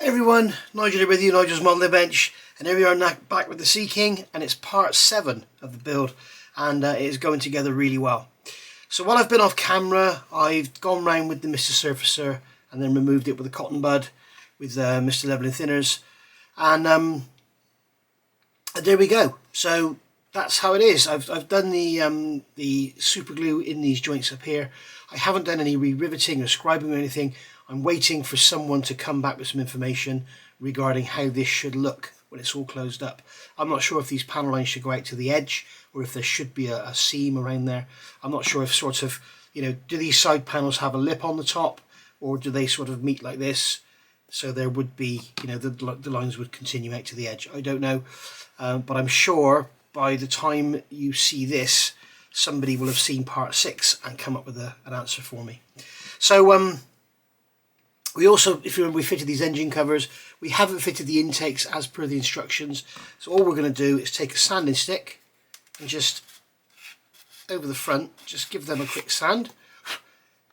Hey everyone, Nigel here with you, Nigel's Modelling Bench, and here we are now back with the Sea King, and it's part 7 of the build, and it is going together really well. So while I've been off camera, I've gone round with the Mr. Surfacer and then removed it with a cotton bud with Mr. Leveling Thinners, and there we go. So that's how it is. I've done the super glue in these joints up here. I haven't done any re-riveting or scribing or anything. I'm waiting for someone to come back with some information regarding how this should look when it's all closed up. I'm not sure if these panel lines should go out to the edge or if there should be a seam around there. I'm not sure if sort of, do these side panels have a lip on the top, or do they sort of meet like this? So there would be, the lines would continue out to the edge. I don't know, but I'm sure by the time you see this, somebody will have seen part 6 and come up with an answer for me. So we also, if you remember, we fitted these engine covers. We haven't fitted the intakes as per the instructions. So all we're going to do is take a sanding stick and just over the front, just give them a quick sand.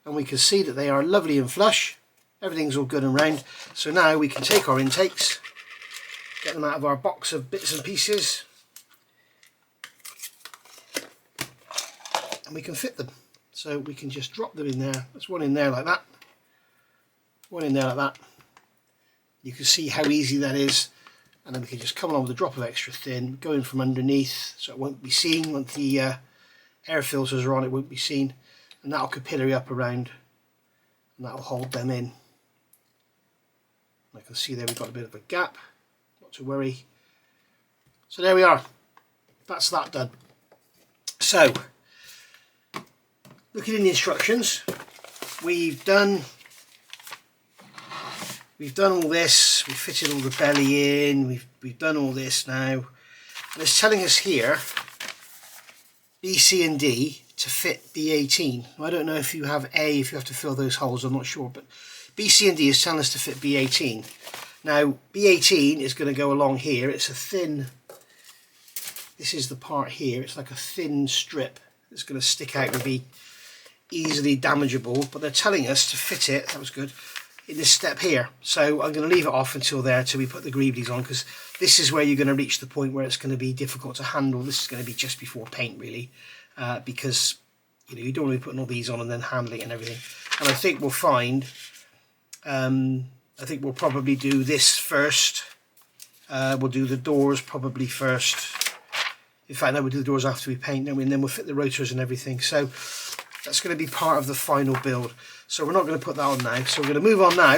And we can see that they are lovely and flush. Everything's all good and round. So now we can take our intakes, get them out of our box of bits and pieces, and we can fit them. So we can just drop them in there. There's one in there like that. One in there like that. You can see how easy that is, and then we can just come along with a drop of extra thin, go in from underneath so it won't be seen. Once the air filters are on, it won't be seen, and that'll capillary up around and that'll hold them in. I can see there we've got a bit of a gap, not to worry. So there we are, that's that done. So looking in the instructions, we've done all this, we've fitted all the belly in, we've done all this now, and it's telling us here B, C and D to fit B18. I don't know if you have A, if you have to fill those holes, I'm not sure, but B, C and D is telling us to fit B18. Now B18 is going to go along here. It's a thin, this is the part here, it's like a thin strip that's going to stick out and be easily damageable, but they're telling us to fit it, that was good, in this step here. So I'm going to leave it off until there, till we put the greeblies on, because this is where you're going to reach the point where it's going to be difficult to handle. This is going to be just before paint really, because you don't want to be putting all these on and then handling it and everything. And I think we'll find, I think we'll probably do this first. We'll do the doors probably first. In fact, no, we'll do the doors after we paint them, and then we'll fit the rotors and everything. So that's going to be part of the final build. So we're not going to put that on now. So we're going to move on now.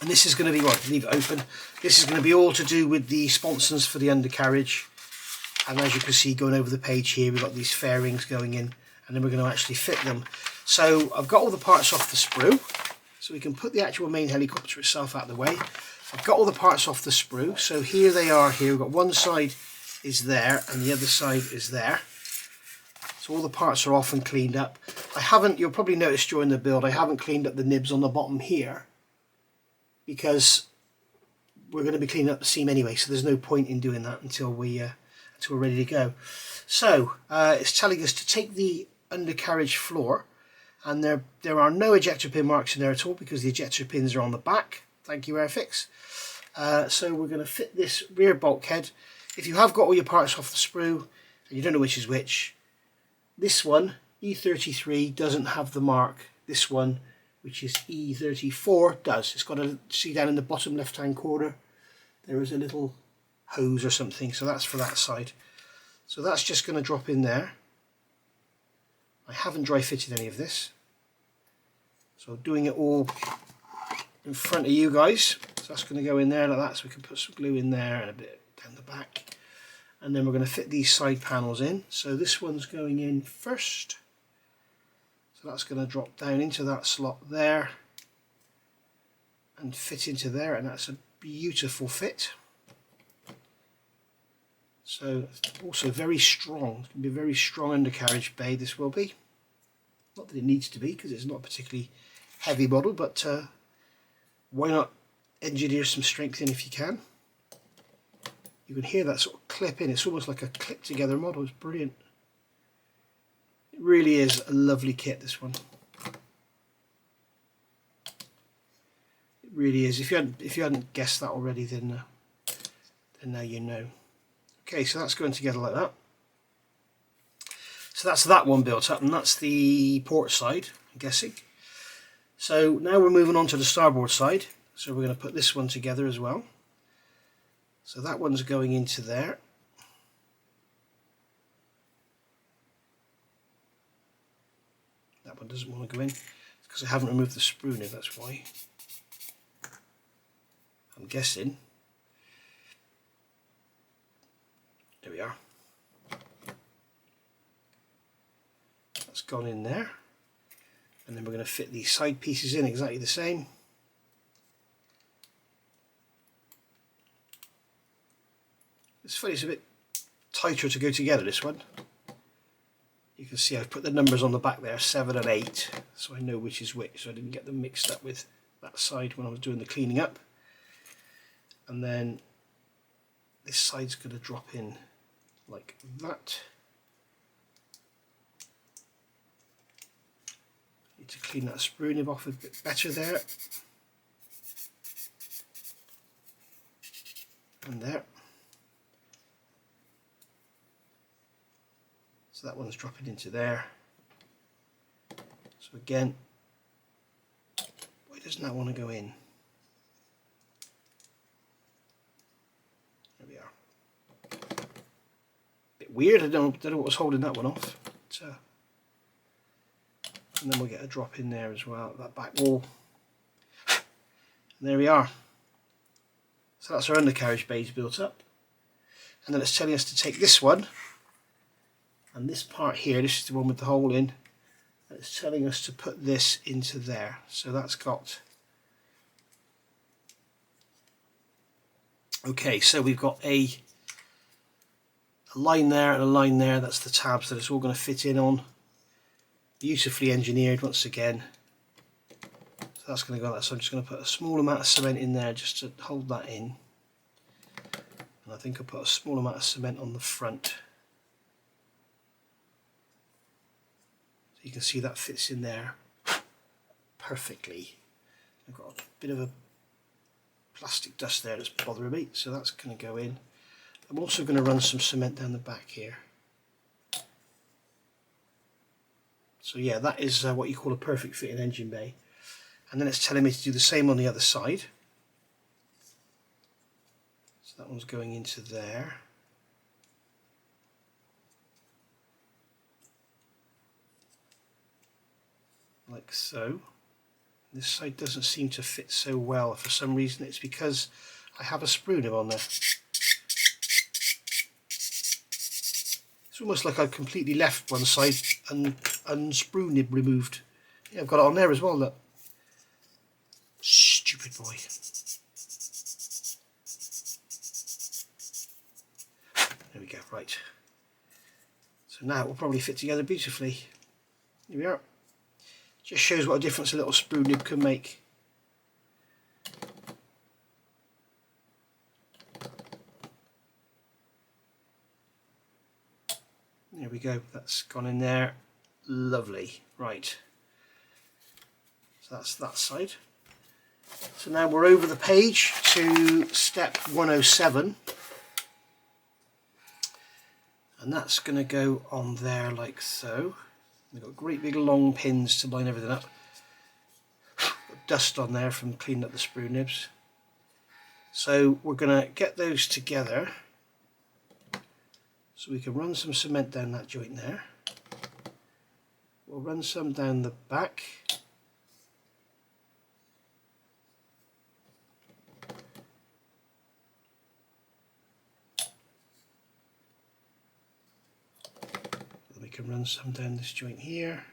And this is going to be, well, leave it open. This is going to be all to do with the sponsons for the undercarriage. And as you can see, going over the page here, we've got these fairings going in. And then we're going to actually fit them. So I've got all the parts off the sprue. So we can put the actual main helicopter itself out of the way. I've got all the parts off the sprue. So here they are here. We've got one side is there and the other side is there. So all the parts are off and cleaned up. I haven't, you'll probably notice during the build, I haven't cleaned up the nibs on the bottom here because we're going to be cleaning up the seam anyway, so there's no point in doing that until we're ready to go. So it's telling us to take the undercarriage floor, and there are no ejector pin marks in there at all because the ejector pins are on the back. Thank you, Airfix. So we're going to fit this rear bulkhead. If you have got all your parts off the sprue and you don't know which is which, this one, E33, doesn't have the mark. This one, which is E34, does. It's got a, see down in the bottom left hand corner, there is a little hose or something, so that's for that side. So that's just going to drop in there. I haven't dry fitted any of this, so doing it all in front of you guys. So that's going to go in there like that, so we can put some glue in there and a bit down the back. And then we're going to fit these side panels in. So this one's going in first. So that's going to drop down into that slot there and fit into there, and that's a beautiful fit. So also very strong. It's going to be a very strong undercarriage bay, this will be. Not that it needs to be because it's not a particularly heavy model, but why not engineer some strength in if you can. You can hear that sort of clip in. It's almost like a clip together model. It's brilliant. It really is a lovely kit, this one. It really is. If you hadn't guessed that already, then now you know. Okay, so that's going together like that. So that's that one built up, and that's the port side, I'm guessing. So now we're moving on to the starboard side. So we're going to put this one together as well. So that one's going into there. That one doesn't want to go in because I haven't removed the sprue nib, that's why. I'm guessing. There we are. That's gone in there. And then we're going to fit these side pieces in exactly the same. It's funny, it's a bit tighter to go together, this one. You can see I've put the numbers on the back there, 7 and 8, so I know which is which, so I didn't get them mixed up with that side when I was doing the cleaning up. And then this side's going to drop in like that. Need to clean that sprue nib off a bit better there. And there. So that one's dropping into there. So again, why doesn't that want to go in? There we are. Bit weird, I don't know what was holding that one off. But, and then we'll get a drop in there as well, that back wall. And there we are. So that's our undercarriage bays built up. And then it's telling us to take this one, and this part here, this is the one with the hole in, and it's telling us to put this into there. So that's got, okay, so we've got a line there and a line there. That's the tabs that it's all going to fit in on. Beautifully engineered once again. So that's going to go like that. So I'm just going to put a small amount of cement in there just to hold that in. And I think I'll put a small amount of cement on the front. So you can see that fits in there perfectly. I've got a bit of a plastic dust there that's bothering me, so that's going to go in. I'm also going to run some cement down the back here. So yeah, that is what you call a perfect fitting engine bay. And then it's telling me to do the same on the other side. So that one's going into there. Like so. This side doesn't seem to fit so well. For some reason it's because I have a sprue nib on there. It's almost like I've completely left one side and sprue nib removed. Yeah, I've got it on there as well, look. Stupid boy. There we go, right. So now it will probably fit together beautifully. Here we are. Just shows what a difference a little sprue nib can make. There we go, that's gone in there. Lovely. Right. So that's that side. So now we're over the page to step 107. And that's going to go on there like so. We've got great big long pins to line everything up. Got dust on there from cleaning up the sprue nibs. So we're going to get those together. So we can run some cement down that joint there. We'll run some down the back. We can run some down this joint here.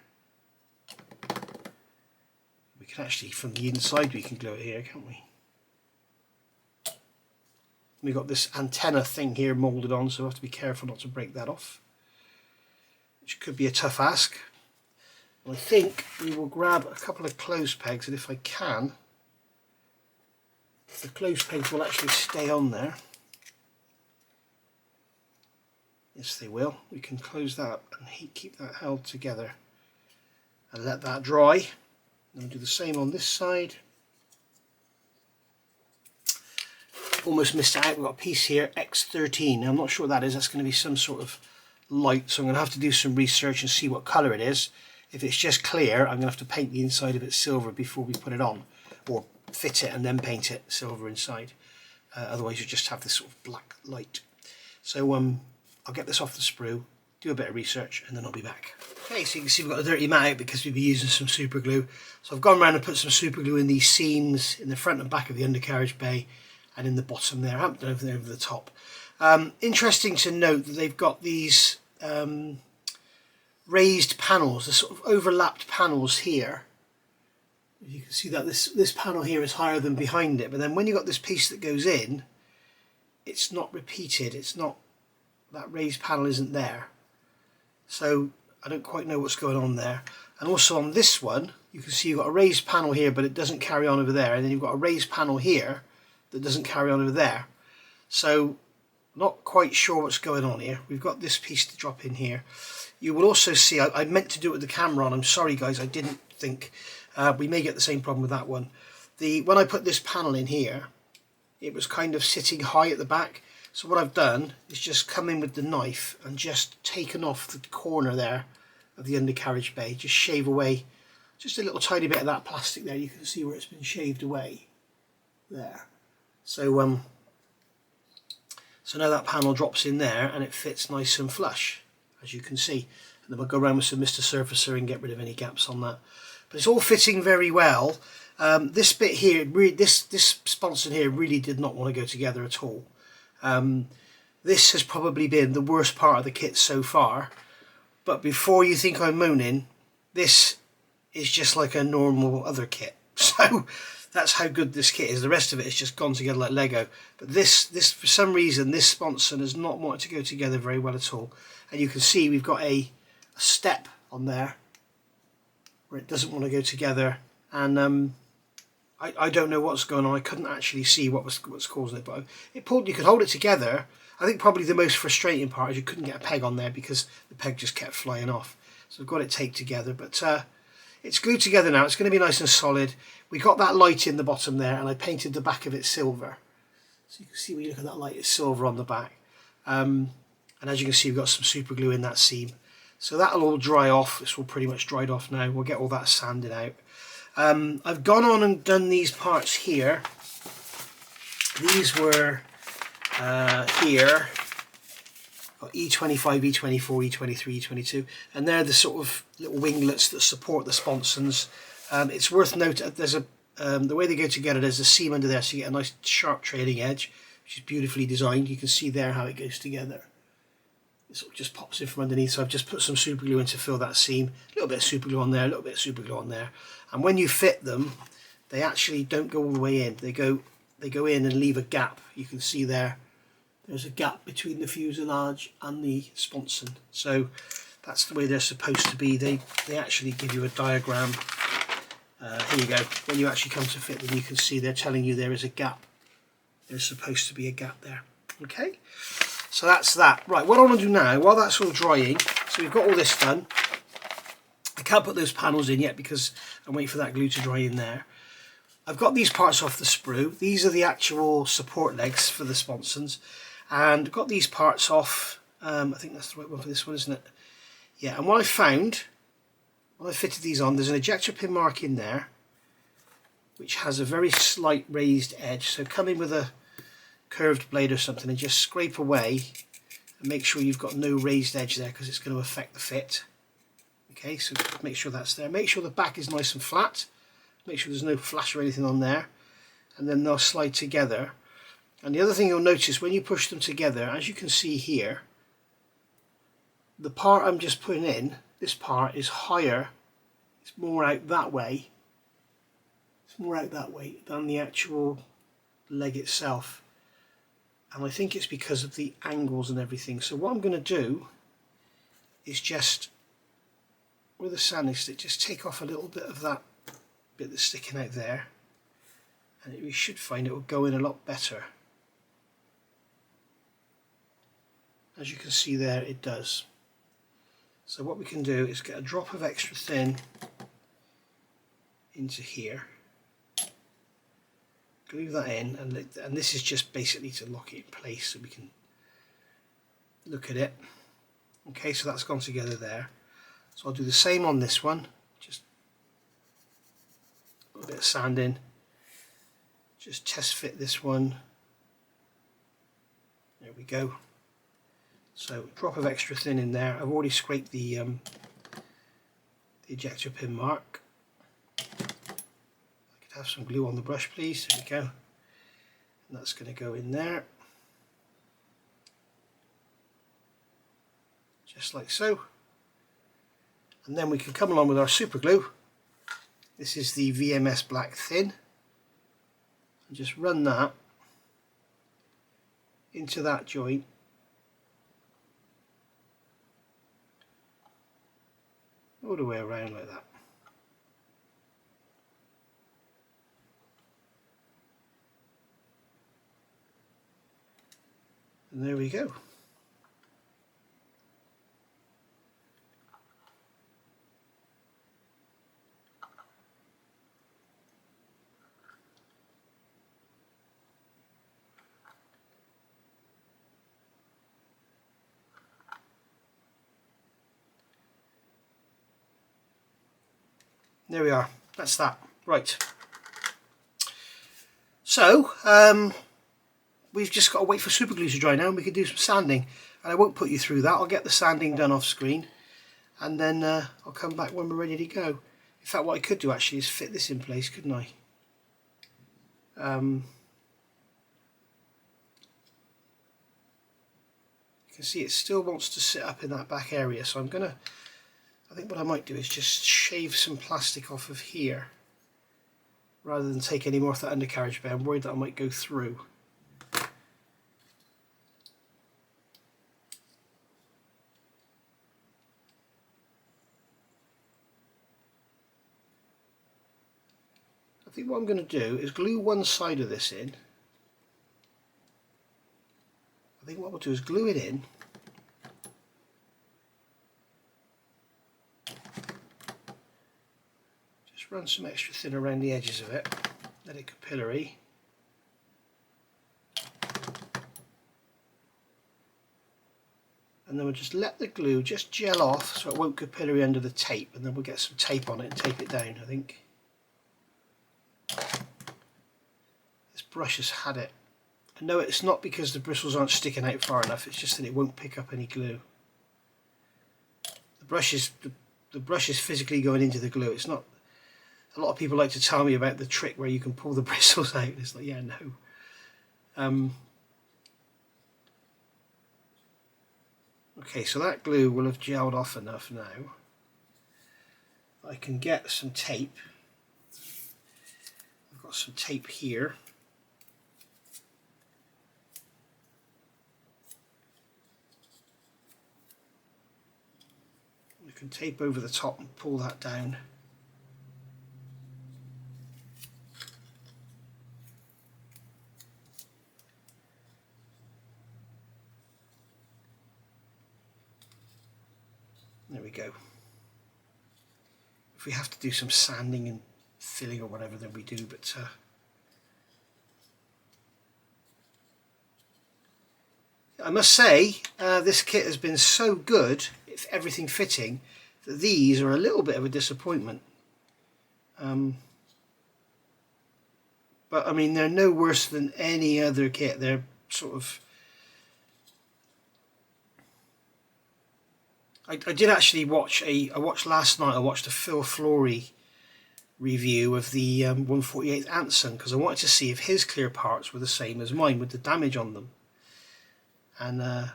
We can actually, from the inside, we can glue it here, can't we? We've got this antenna thing here moulded on, so we have to be careful not to break that off, which could be a tough ask. And I think we will grab a couple of clothes pegs, and if I can, the clothes pegs will actually stay on there. Yes, they will. We can close that up and keep that held together and let that dry. Then we'll do the same on this side. almost missed it out. We've got a piece here, X13. Now, I'm not sure what that is. That's going to be some sort of light, so I'm going to have to do some research and see what colour it is. If it's just clear, I'm going to have to paint the inside of it silver before we put it on, or fit it and then paint it silver inside. Otherwise you just have this sort of black light. So I'll get this off the sprue, do a bit of research, and then I'll be back. Okay, so you can see we've got the dirty mat out because we've been using some super glue. So I've gone around and put some super glue in these seams in the front and back of the undercarriage bay and in the bottom there. I haven't done anything over the top. Interesting to note that they've got these raised panels, the sort of overlapped panels here. You can see that this panel here is higher than behind it, but then when you've got this piece that goes in, it's not repeated. It's not, that raised panel isn't there. So I don't quite know what's going on there. And also on this one, you can see you've got a raised panel here, but it doesn't carry on over there. And then you've got a raised panel here that doesn't carry on over there. So not quite sure what's going on here. We've got this piece to drop in here. You will also see, I meant to do it with the camera on. I'm sorry guys, I didn't think. We may get the same problem with that one. When I put this panel in here, it was kind of sitting high at the back. So what I've done is just come in with the knife and just taken off the corner there of the undercarriage bay. Just shave away just a little tiny bit of that plastic there. You can see where it's been shaved away there. So so now that panel drops in there and it fits nice and flush, as you can see. And then we'll go around with some Mr. Surfacer and get rid of any gaps on that. But it's all fitting very well. This bit here, this sponson here really did not want to go together at all. This has probably been the worst part of the kit so far. But before you think I'm moaning, this is just like a normal other kit. So that's how good this kit is. The rest of it has just gone together like Lego. But this for some reason, this sponson has not wanted to go together very well at all. And you can see we've got a step on there where it doesn't want to go together. And I don't know what's going on. I couldn't actually see what's causing it. But you could hold it together. I think probably the most frustrating part is you couldn't get a peg on there because the peg just kept flying off. So I've got it taped together. But it's glued together now. It's going to be nice and solid. We got that light in the bottom there, and I painted the back of it silver. So you can see when you look at that light, it's silver on the back. And as you can see, we've got some super glue in that seam. So that'll all dry off. It's all pretty much dried off now. We'll get all that sanded out. I've gone on and done these parts here. These were here. Got E25, E24, E23, E22, and they're the sort of little winglets that support the sponsons. It's worth noting there's the way they go together. There's a seam under there, so you get a nice sharp trailing edge, which is beautifully designed. You can see there how it goes together. It sort of just pops in from underneath. So I've just put some super glue in to fill that seam. A little bit of super glue on there, a little bit of super glue on there. And when you fit them, they actually don't go all the way in. They go in and leave a gap. You can see there. There's a gap between the fuselage and the sponson. So that's the way they're supposed to be. They actually give you a diagram. Here you go. When you actually come to fit them, you can see they're telling you there is a gap. There's supposed to be a gap there. Okay. So that's that. Right, what I want to do now, while that's all drying, so we've got all this done. I can't put those panels in yet because I'm waiting for that glue to dry in there. I've got these parts off the sprue. These are the actual support legs for the sponsons. And I've got these parts off. I think that's the right one for this one, isn't it? Yeah, and what I found, when I fitted these on, there's an ejector pin mark in there, which has a very slight raised edge. So come in with a curved blade or something and just scrape away and make sure you've got no raised edge there because it's going to affect the fit. Okay, so make sure that's there. Make sure the back is nice and flat. Make sure there's no flash or anything on there, and then they'll slide together. And the other thing you'll notice when you push them together, as you can see here, the part I'm just putting in, this part is higher. It's more out that way. It's more out that way than the actual leg itself. And I think it's because of the angles and everything. So what I'm going to do is just, with a sanding stick, just take off a little bit of that bit that's sticking out there. And we should find it will go in a lot better. As you can see there, it does. So what we can do is get a drop of extra thin into here. glue that in, and this is just basically to lock it in place so we can look at it. Okay, so that's gone together there. So I'll do the same on this one, just a little bit of sanding, just test fit this one. There we go. So a drop of extra thin in there. I've already scraped the ejector pin mark. I could have some glue on the brush, please. There we go. And that's going to go in there, just like so. And then we can come along with our super glue. This is the VMS Black Thin, and just run that into that joint. All the way around like that. And there we go. There we are, that's that. Right. So, we've just got to wait for super glue to dry now and we can do some sanding. And I won't put you through that, I'll get the sanding done off screen. And then I'll come back when we're ready to go. In fact, what I could do actually is fit this in place, couldn't I? You can see it still wants to sit up in that back area, so I think what I might do is just shave some plastic off of here rather than take any more of that undercarriage bit. I'm worried that I might go through. I think what I'm going to do is glue one side of this in. I think what we'll do is glue it in. Run some extra thin around the edges of it, let it capillary. And then we'll just let the glue just gel off so it won't capillary under the tape, and then we'll get some tape on it and tape it down, I think. This brush has had it. I know it's not because the bristles aren't sticking out far enough, it's just that it won't pick up any glue. The brush is physically going into the glue. It's not. A lot of people like to tell me about the trick where you can pull the bristles out. It's like, yeah, no. Okay, so that glue will have gelled off enough now. I can get some tape. I've got some tape here. We can tape over the top and pull that down. There we go. If we have to do some sanding and filling or whatever, then we do, but I must say this kit has been so good, if everything fitting, that these are a little bit of a disappointment. But I mean, they're no worse than any other kit. They're sort of... I did actually watch last night, I watched a Phil Flory review of the 148th Anson, because I wanted to see if his clear parts were the same as mine with the damage on them. And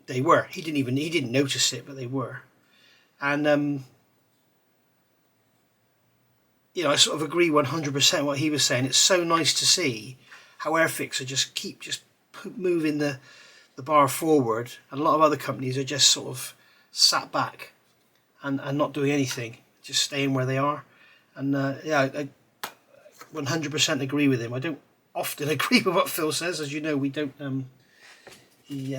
they were. He didn't notice it, but they were. And you know, I sort of agree 100% what he was saying. It's so nice to see how Airfix are just moving the bar forward, and a lot of other companies are just sort of sat back and not doing anything, just staying where they are. And yeah, I 100% agree with him. I don't often agree with what Phil says, as you know. We don't. He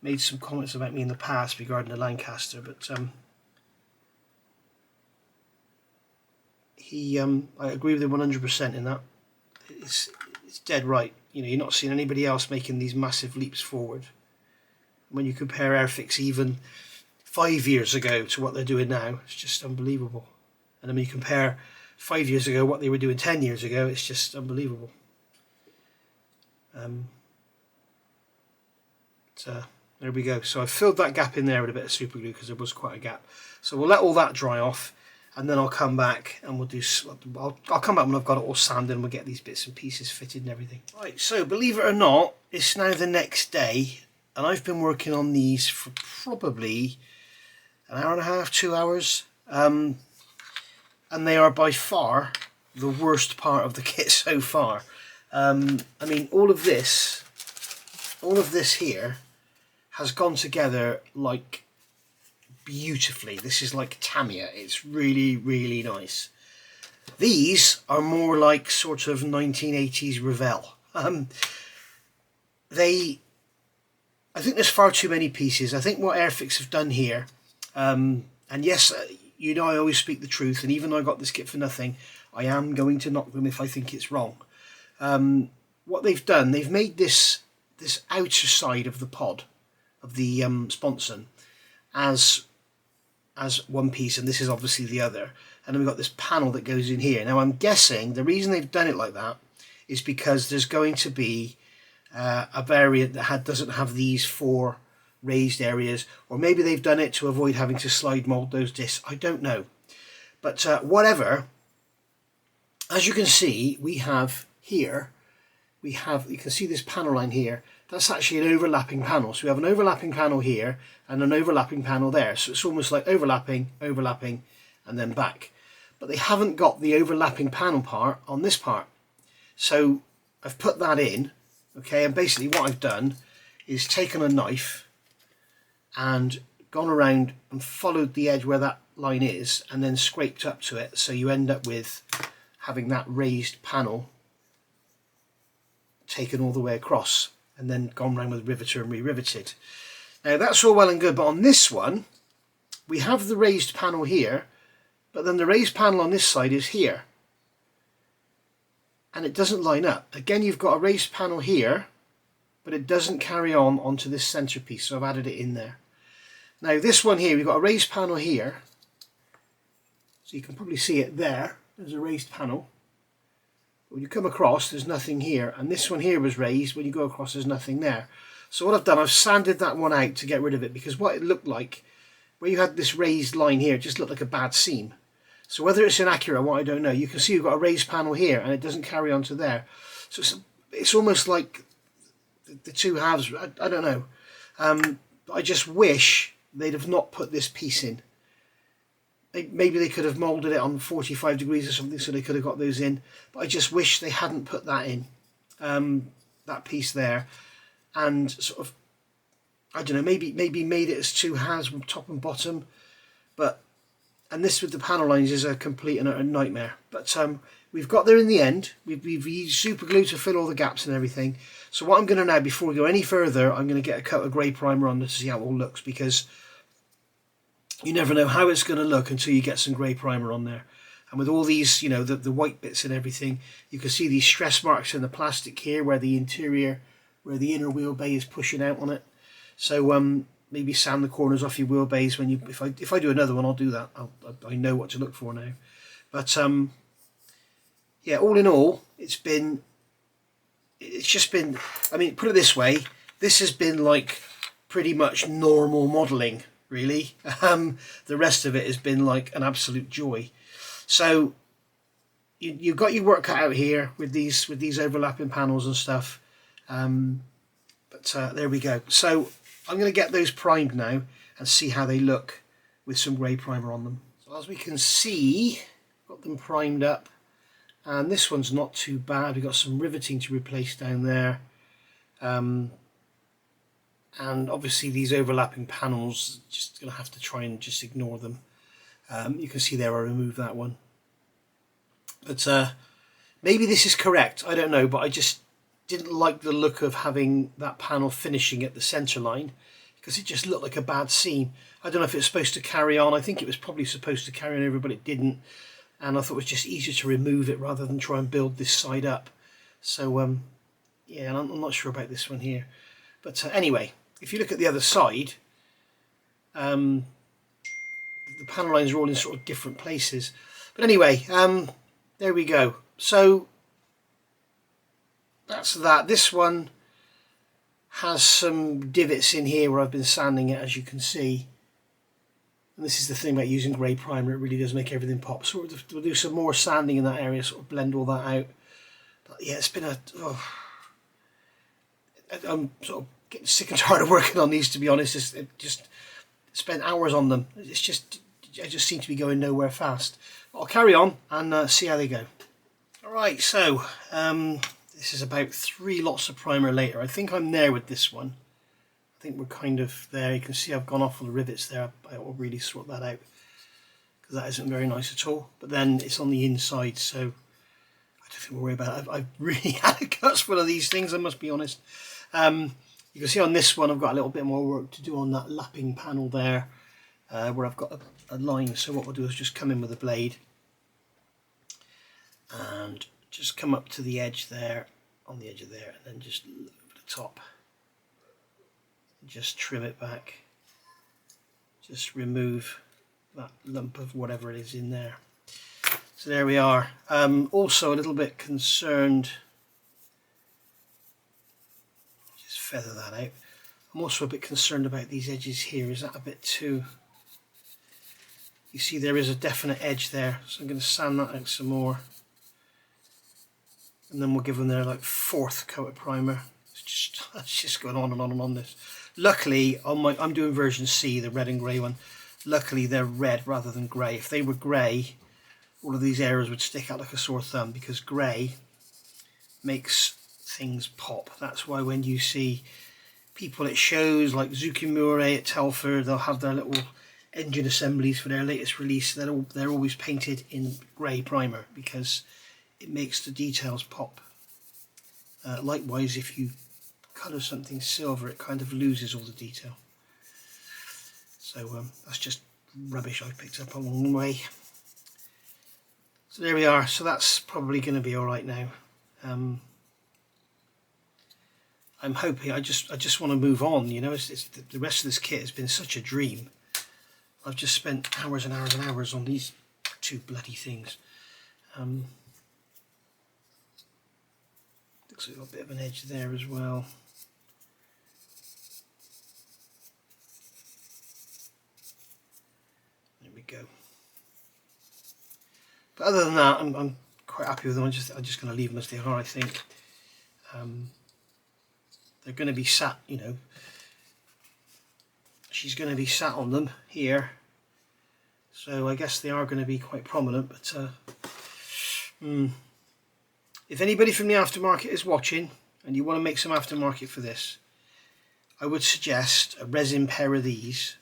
made some comments about me in the past regarding the Lancaster, but I agree with him 100% in that. It's dead right. You know, you're not seeing anybody else making these massive leaps forward. When you compare Airfix even 5 years ago to what they're doing now, it's just unbelievable. And then when you compare 5 years ago what they were doing 10 years ago, it's just unbelievable. There we go. So I filled that gap in there with a bit of super glue because there was quite a gap. So we'll let all that dry off, and then I'll come back and we'll do. I'll come back when I've got it all sanded and we'll get these bits and pieces fitted and everything. Right. So believe it or not, it's now the next day, and I've been working on these for probably an hour and a half, 2 hours, and they are by far the worst part of the kit so far. I mean, all of this here has gone together like beautifully. This is like Tamiya. It's really, really nice. These are more like sort of 1980s Revell. I think there's far too many pieces. I think what Airfix have done here, and yes, you know I always speak the truth, and even though I got this kit for nothing, I am going to knock them if I think it's wrong. What they've done, they've made this outer side of the pod, of the sponson, as one piece, and this is obviously the other, and then we've got this panel that goes in here. Now I'm guessing the reason they've done it like that is because there's going to be a variant that doesn't have these 4 raised areas, or maybe they've done it to avoid having to slide mold those discs. I don't know, but whatever. As you can see, we have here, you can see this panel line here. That's actually an overlapping panel. So we have an overlapping panel here and an overlapping panel there. So it's almost like overlapping, overlapping, and then back. But they haven't got the overlapping panel part on this part. So I've put that in, okay, and basically what I've done is taken a knife and gone around and followed the edge where that line is and then scraped up to it. So you end up with having that raised panel taken all the way across, and then gone round with a riveter and re-riveted. Now that's all well and good, but on this one we have the raised panel here, but then the raised panel on this side is here, and it doesn't line up. Again, you've got a raised panel here, but it doesn't carry on onto this centerpiece, so I've added it in there. Now this one here, we've got a raised panel here, so you can probably see it there. There's a raised panel. When you come across, there's nothing here, and this one here was raised. When you go across, there's nothing there. So what I've done, I've sanded that one out to get rid of it, because what it looked like, where you had this raised line here, it just looked like a bad seam. So whether it's inaccurate or what, I don't know. You can see you've got a raised panel here, and it doesn't carry on to there. So it's almost like the two halves. I don't know. But I just wish they'd have not put this piece in. Maybe they could have moulded it on 45 degrees or something, so they could have got those in. But I just wish they hadn't put that in, that piece there, and sort of, I don't know, maybe made it as 2 halves from top and bottom. But and this with the panel lines is a complete and utter nightmare. But we've got there in the end. We've used super glue to fill all the gaps and everything. So what I'm going to now, before we go any further, I'm going to get a coat of grey primer on to see how it all looks, because you never know how it's going to look until you get some grey primer on there. And with all these, you know, the white bits and everything, you can see these stress marks in the plastic here where the inner wheel bay is pushing out on it. So maybe sand the corners off your wheelbase when you, if I do another one, I'll do that. I know what to look for now. But yeah, all in all, it's just been, I mean, put it this way, this has been like pretty much normal modelling, really. The rest of it has been like an absolute joy. So you've got your work cut out here with these overlapping panels and stuff. But there we go. So I'm going to get those primed now and see how they look with some grey primer on them. So as we can see, got them primed up, and this one's not too bad. We've got some riveting to replace down there. And obviously these overlapping panels, just going to have to try and just ignore them. You can see there I removed that one. But maybe this is correct, I don't know, but I just didn't like the look of having that panel finishing at the centre line, because it just looked like a bad seam. I don't know if it's supposed to carry on. I think it was probably supposed to carry on over, but it didn't. and I thought it was just easier to remove it rather than try and build this side up. So yeah, and I'm not sure about this one here, but anyway, if you look at the other side, the panel lines are all in sort of different places. But anyway, there we go. So that's that. This one has some divots in here where I've been sanding it, as you can see. And this is the thing about using grey primer, it really does make everything pop. So we'll do some more sanding in that area, sort of blend all that out. But yeah, it's been I'm sort of getting sick and tired of working on these, to be honest. It just spent hours on them. I just seem to be going nowhere fast. But I'll carry on and see how they go. Alright, so this is about 3 lots of primer later. I think I'm there with this one. I think we're kind of there. You can see I've gone off all the rivets there. I will really sort that out because that isn't very nice at all. But then it's on the inside, so I don't think we'll worry about it. I've really had a guts full of these things, I must be honest. You can see on this one I've got a little bit more work to do on that lapping panel there, where I've got a line. So what we'll do is just come in with a blade and just come up to the edge there, on the edge of there, and then just over the top. Just trim it back. Just remove that lump of whatever it is in there. So there we are. Also a little bit concerned. Just feather that out. I'm also a bit concerned about these edges here. Is that a bit too... You see there is a definite edge there, so I'm going to sand that out some more. And then we'll give them their like 4th coat of primer. It's just going on and on and on this. Luckily, I'm doing version C, the red and grey one. Luckily they're red rather than grey. If they were grey, all of these areas would stick out like a sore thumb, because grey makes things pop. That's why when you see people at shows like Zucchimure at Telford, they'll have their little engine assemblies for their latest release. They're always painted in grey primer because it makes the details pop. Likewise, if you colour something silver, it kind of loses all the detail. So that's just rubbish I picked up along the way. So there we are. So that's probably going to be all right now. I'm hoping. I just want to move on. You know, the rest of this kit has been such a dream. I've just spent hours and hours and hours on these 2 bloody things. Looks like a bit of an edge there as well. There we go. But other than that, I'm quite happy with them. I'm just going to leave them as they are, I think. They're going to be sat, you know, she's going to be sat on them here. So I guess they are going to be quite prominent, but if anybody from the aftermarket is watching and you want to make some aftermarket for this, I would suggest a resin pair of these,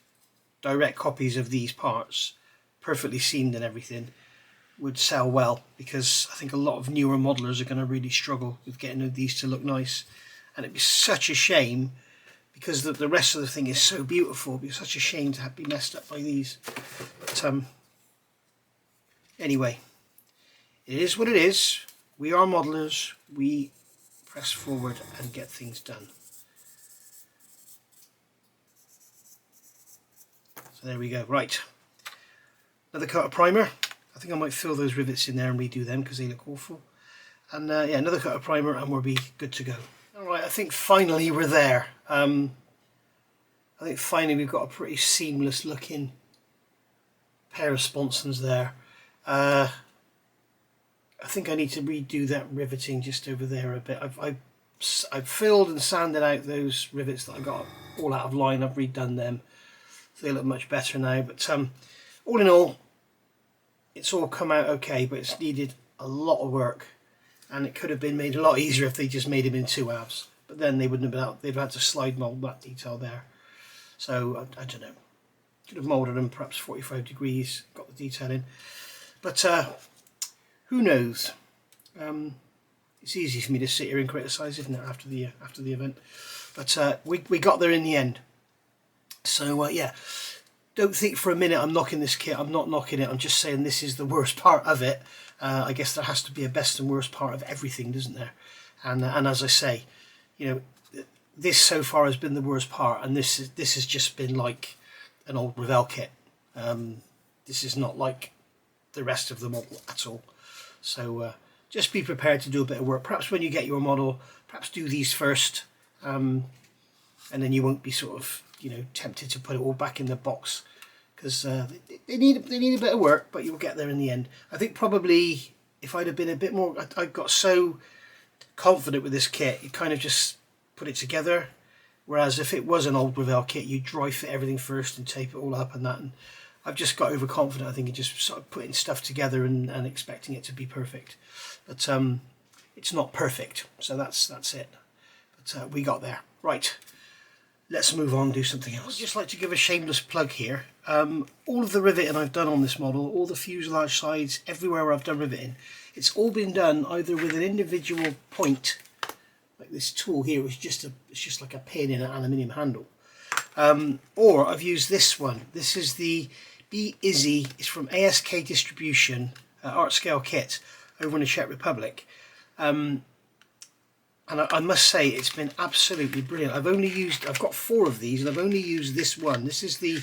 direct copies of these parts, perfectly seamed and everything, would sell well, because I think a lot of newer modelers are going to really struggle with getting these to look nice. And it'd be such a shame, because the rest of the thing is so beautiful, it'd be such a shame to be messed up by these. But anyway, it is what it is. We are modelers, we press forward and get things done. So there we go. Right, another coat of primer. I think I might fill those rivets in there and redo them because they look awful. And yeah, another coat of primer and we'll be good to go. Alright, I think finally we're there. I think finally we've got a pretty seamless looking pair of sponsons there. I think I need to redo that riveting just over there a bit. I've filled and sanded out those rivets that I got all out of line. I've redone them, so they look much better now. But all in all, it's all come out okay, but it's needed a lot of work, and it could have been made a lot easier if they just made them in 2 halves. But then they wouldn't have been out. They've had to slide mould that detail there. So I don't know. Could have moulded them perhaps 45 degrees, got the detail in. But who knows? It's easy for me to sit here and criticise, isn't it, after the event? But we got there in the end. So yeah, don't think for a minute I'm knocking this kit. I'm not knocking it. I'm just saying this is the worst part of it. I guess there has to be a best and worst part of everything, doesn't there? And as I say, you know, this so far has been the worst part, and this has just been like an old Revell kit. This is not like the rest of the model at all. So just be prepared to do a bit of work. Perhaps when you get your model, perhaps do these first, and then you won't be sort of, you know, tempted to put it all back in the box, because they need a bit of work, but you'll get there in the end. I think probably if I'd have been a bit more, I got so confident with this kit, you kind of just put it together. Whereas if it was an old Revell kit, you dry fit everything first and tape it all up and that. And I've just got overconfident, I think, and just sort of putting stuff together and expecting it to be perfect. But it's not perfect, so that's it. But we got there. Right, let's move on and do something else. I'd just like to give a shameless plug here. All of the riveting I've done on this model, all the fuselage sides, everywhere where I've done riveting, it's all been done either with an individual point, like this tool here, which it's just like a pin in an aluminium handle, or I've used this one. This is the Be Izzy. It's from ASK Distribution, Art Scale Kit over in the Czech Republic. And I must say it's been absolutely brilliant. I've got 4 of these, and I've only used this one. This is the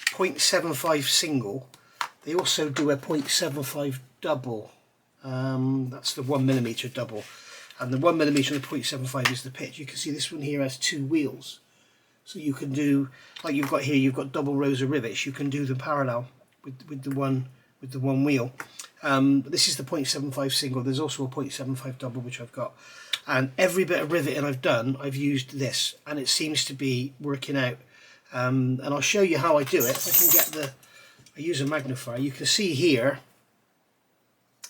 0.75 single. They also do a 0.75 double. That's the 1mm double, and the 1mm and the 0.75 is the pitch. You can see this one here has 2 wheels, so you can do, like you've got here, you've got double rows of rivets. You can do them parallel with the one wheel. But this is the 0.75 single. There's also a 0.75 double which I've got, and every bit of riveting I've done, I've used this, and it seems to be working out. And I'll show you how I do it. If I can get I use a magnifier. You can see here,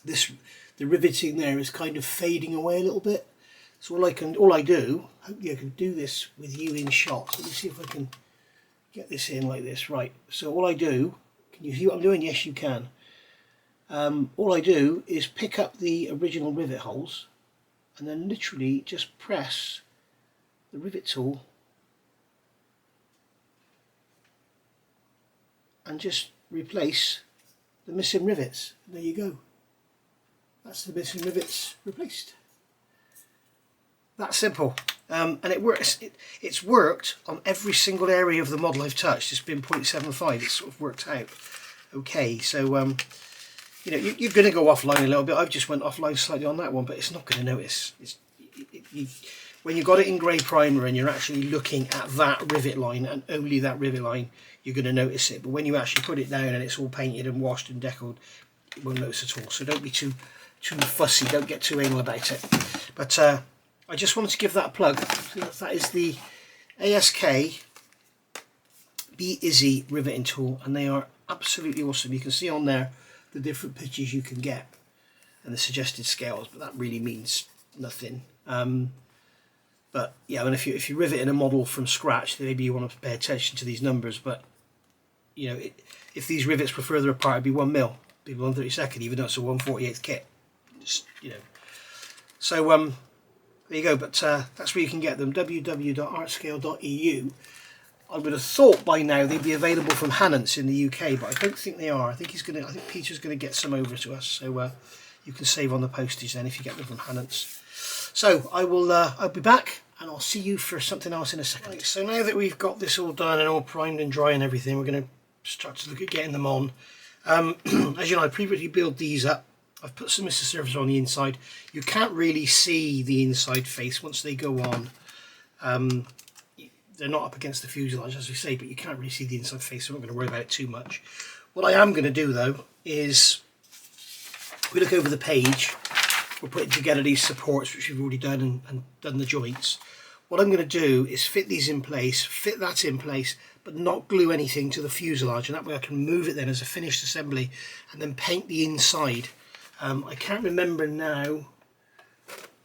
the riveting there is kind of fading away a little bit. So all I do, hopefully I can do this with you in shot. So let me see if I can get this in like this. Right, so all I do, can you see what I'm doing? Yes, you can. All I do is pick up the original rivet holes and then literally just press the rivet tool and just replace the missing rivets. There you go. That's the missing rivets replaced. That simple. And it works. It's worked on every single area of the model I've touched. It's been 0.75. It's sort of worked out okay. So you know, you're going to go offline a little bit. I've just went offline slightly on that one, but it's not going to notice. When you've got it in grey primer and you're actually looking at that rivet line and only that rivet line, you're going to notice it. But when you actually put it down and it's all painted and washed and deckled, you won't notice at all. So don't be too fussy, don't get too anal about it. But I just wanted to give that a plug. So that is the ASK Be Izzy riveting tool, and they are absolutely awesome. You can see on there the different pitches you can get and the suggested scales, but that really means nothing. But yeah, I mean, if you're riveting a model from scratch, then maybe you want to pay attention to these numbers. But you know, if these rivets were further apart, it'd be 1mm, be 1/32, even though it's a 1/48 kit. Just, you know. So there you go. But that's where you can get them. www.artscale.eu. I would have thought by now they'd be available from Hannants in the UK, but I don't think they are. I think Peter's going to get some over to us, so you can save on the postage then if you get them from Hannants. So I'll be back, and I'll see you for something else in a second. Right, so now that we've got this all done and all primed and dry and everything, we're going to start to look at getting them on. As you know, I previously built these up. I've put some Mr. Surface on the inside. You can't really see the inside face once they go on. They're not up against the fuselage, as we say, but you can't really see the inside face, so I'm not going to worry about it too much. What I am going to do, though, is we look over the page. We're putting together these supports, which we've already done and done the joints. What I'm going to do is fit these in place, fit that in place, but not glue anything to the fuselage, and that way I can move it then as a finished assembly and then paint the inside. I can't remember now.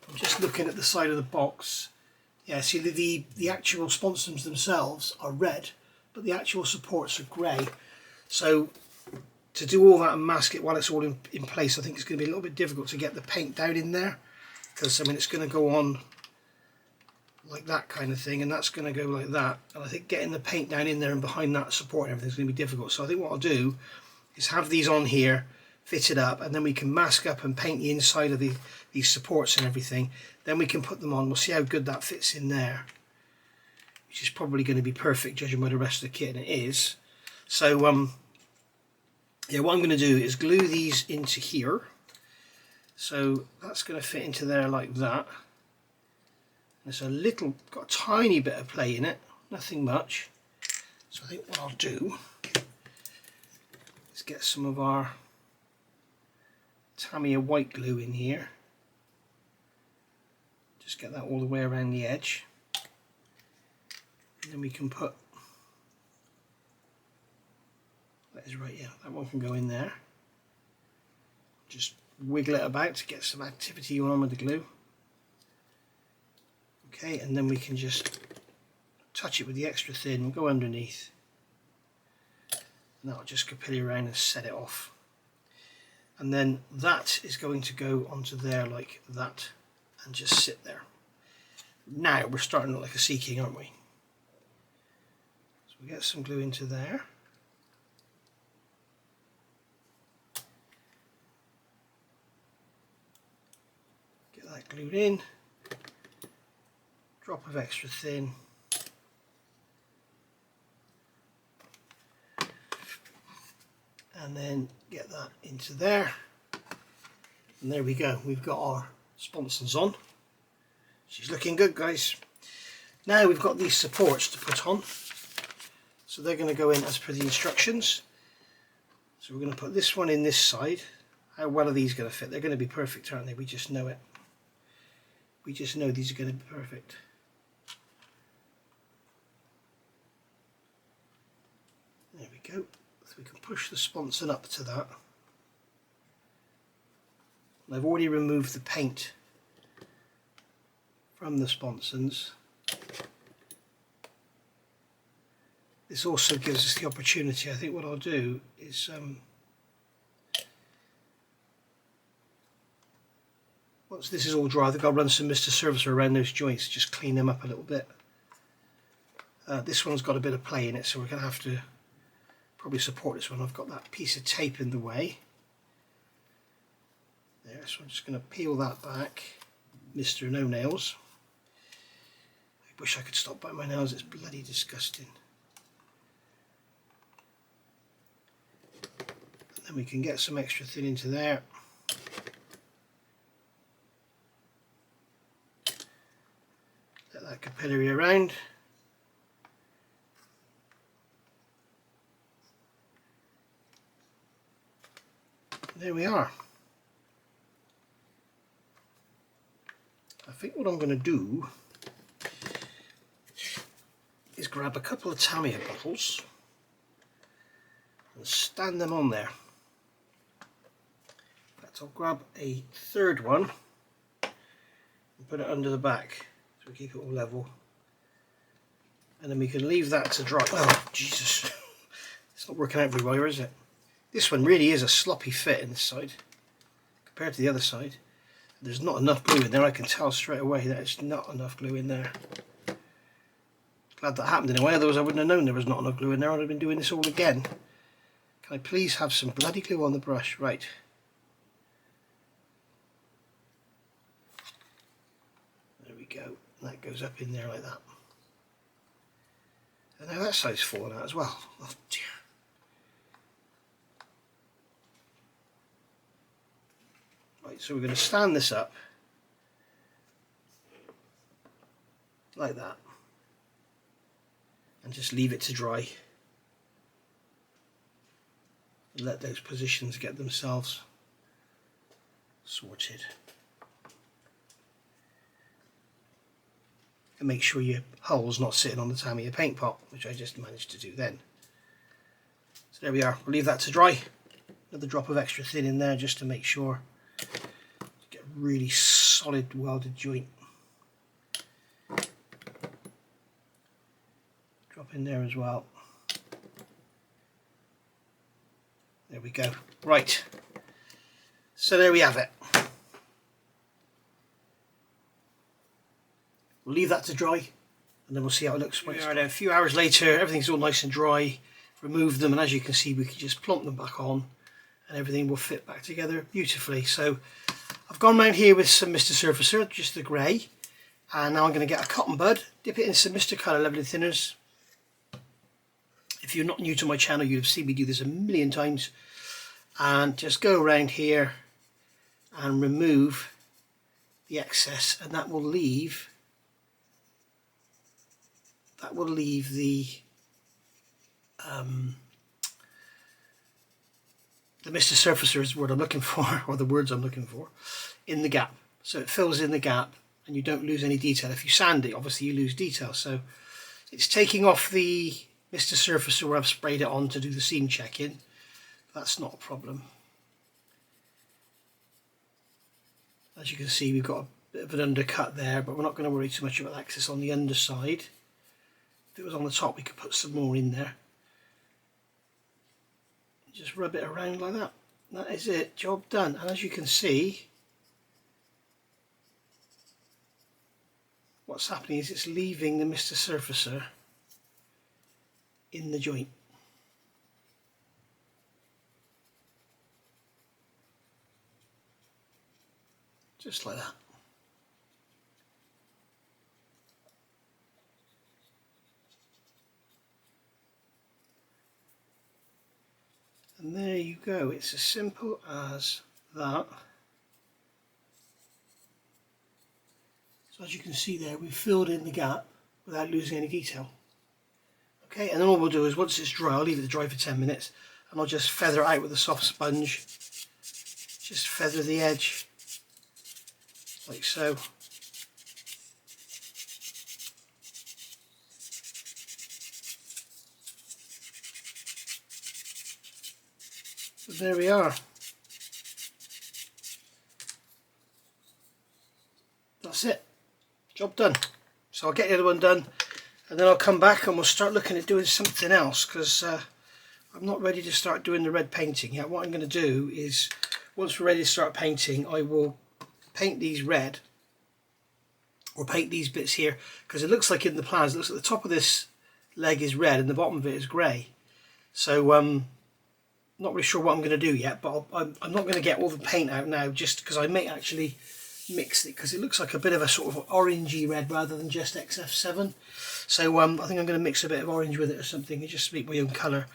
I'm just looking at the side of the box. Yeah, see the actual sponsons themselves are red, but the actual supports are grey. So to do all that and mask it while it's all in place, I think it's going to be a little bit difficult to get the paint down in there, because I mean it's going to go on like that kind of thing, and that's going to go like that. And I think getting the paint down in there and behind that support and everything's going to be difficult. So I think what I'll do is have these on here fitted up, and then we can mask up and paint the inside of these supports and everything. Then we can put them on. We'll see how good that fits in there, which is probably going to be perfect judging by the rest of the kit, and it is. So yeah, what I'm going to do is glue these into here. So that's going to fit into there like that. There's a little, got a tiny bit of play in it, nothing much. So I think what I'll do is get some of our Tamiya white glue in here. Just get that all the way around the edge. And then we can put, that is right, yeah, that one can go in there. Just wiggle it about to get some activity on with the glue. Okay, and then we can just touch it with the extra thin. We'll go underneath, and that'll just capillary around and set it off. And then that is going to go onto there like that and just sit there. Now we're starting to look like a Sea King, aren't we? So we get some glue into there. Get that glued in. Drop of extra thin. And then get that into there. And there we go. We've got our sponsons on. She's looking good, guys. Now we've got these supports to put on. So they're going to go in as per the instructions. So we're going to put this one in this side. How well are these going to fit? They're going to be perfect, aren't they? We just know it. We just know these are going to be perfect. There we go. So we can push the sponson up to that. And I've already removed the paint from the sponsons. This also gives us the opportunity. I think what I'll do is once this is all dry, I think I'll run some Mr. Servicer around those joints, just clean them up a little bit. This one's got a bit of play in it, so we're going to have to probably support this one. I've got that piece of tape in the way. There, so I'm just going to peel that back. Mr. No Nails. I wish I could stop biting my nails, it's bloody disgusting. And then we can get some extra thin into there. Let that capillary around. There we are. I think what I'm going to do is grab a couple of Tamiya bottles and stand them on there. In fact, I'll grab a third one and put it under the back so we keep it all level. And then we can leave that to dry. Oh, Jesus. It's not working out very well, is it? This one really is a sloppy fit in this side compared to the other side. There's not enough glue in there. I can tell straight away that it's not enough glue in there. Glad that happened in a way, otherwise I wouldn't have known there was not enough glue in there. I'd have been doing this all again. Can I please have some bloody glue on the brush? Right. There we go. That goes up in there like that. And now that side's fallen out as well. Oh dear. Right, so we're going to stand this up like that and just leave it to dry and let those positions get themselves sorted. And make sure your hull's not sitting on the Tamiya paint pot, which I just managed to do then. So there we are. We'll leave that to dry. Another drop of extra thin in there just to make sure get a really solid welded joint. Drop in there as well. There we go. Right. So there we have it. We'll leave that to dry and then we'll see how it looks. We are now a few hours later, everything's all nice and dry. Remove them, and as you can see we can just plonk them back on and everything will fit back together beautifully. So I've gone around here with some Mr. Surfacer, just the grey, and now I'm going to get a cotton bud, dip it in some Mr. Colour Leveling Thinners. If you're not new to my channel, you'll have seen me do this a million times, and just go around here and remove the excess, and that will leave the Mr. Surfacer is the word I'm looking for, or the words I'm looking for, in the gap. So it fills in the gap and you don't lose any detail. If you sand it, obviously you lose detail. So it's taking off the Mr. Surfacer where I've sprayed it on to do the seam check-in. That's not a problem. As you can see, we've got a bit of an undercut there, but we're not going to worry too much about that because it's on the underside. If it was on the top, we could put some more in there. Just rub it around like that. That is it, job done. And as you can see, what's happening is it's leaving the Mr. Surfacer in the joint. Just like that. And there you go, it's as simple as that. So as you can see there, we've filled in the gap without losing any detail. Okay, and then all we'll do is once it's dry, I'll leave it to dry for 10 minutes and I'll just feather it out with a soft sponge. Just feather the edge, like so. But there we are. That's it. Job done. So I'll get the other one done and then I'll come back and we'll start looking at doing something else, because I'm not ready to start doing the red painting yet. What I'm going to do is, once we're ready to start painting, I will paint these red, or paint these bits here, because it looks like in the plans, it looks like the top of this leg is red and the bottom of it is grey. So not really sure what I'm going to do yet, but I'm not going to get all the paint out now, just because I may actually mix it, because it looks like a bit of a sort of orangey red rather than just XF7. So I think I'm going to mix a bit of orange with it or something, and just make my own colour.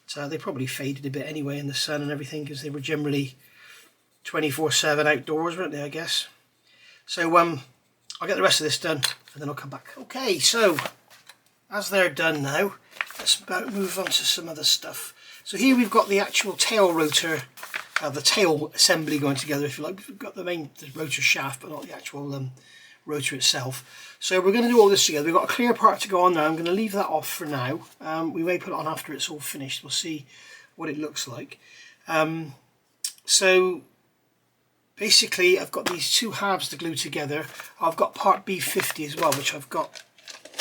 So they probably faded a bit anyway in the sun and everything, because they were generally 24/7 outdoors, weren't they, I guess. So I'll get the rest of this done and then I'll come back. Okay, so as they're done now, let's about move on to some other stuff. So here we've got the actual tail rotor, the tail assembly going together, if you like. We've got the rotor shaft, but not the actual rotor itself. So we're going to do all this together. We've got a clear part to go on now. I'm going to leave that off for now. We may put it on after it's all finished. We'll see what it looks like. So basically I've got these two halves to glue together. I've got part B50 as well, which I've got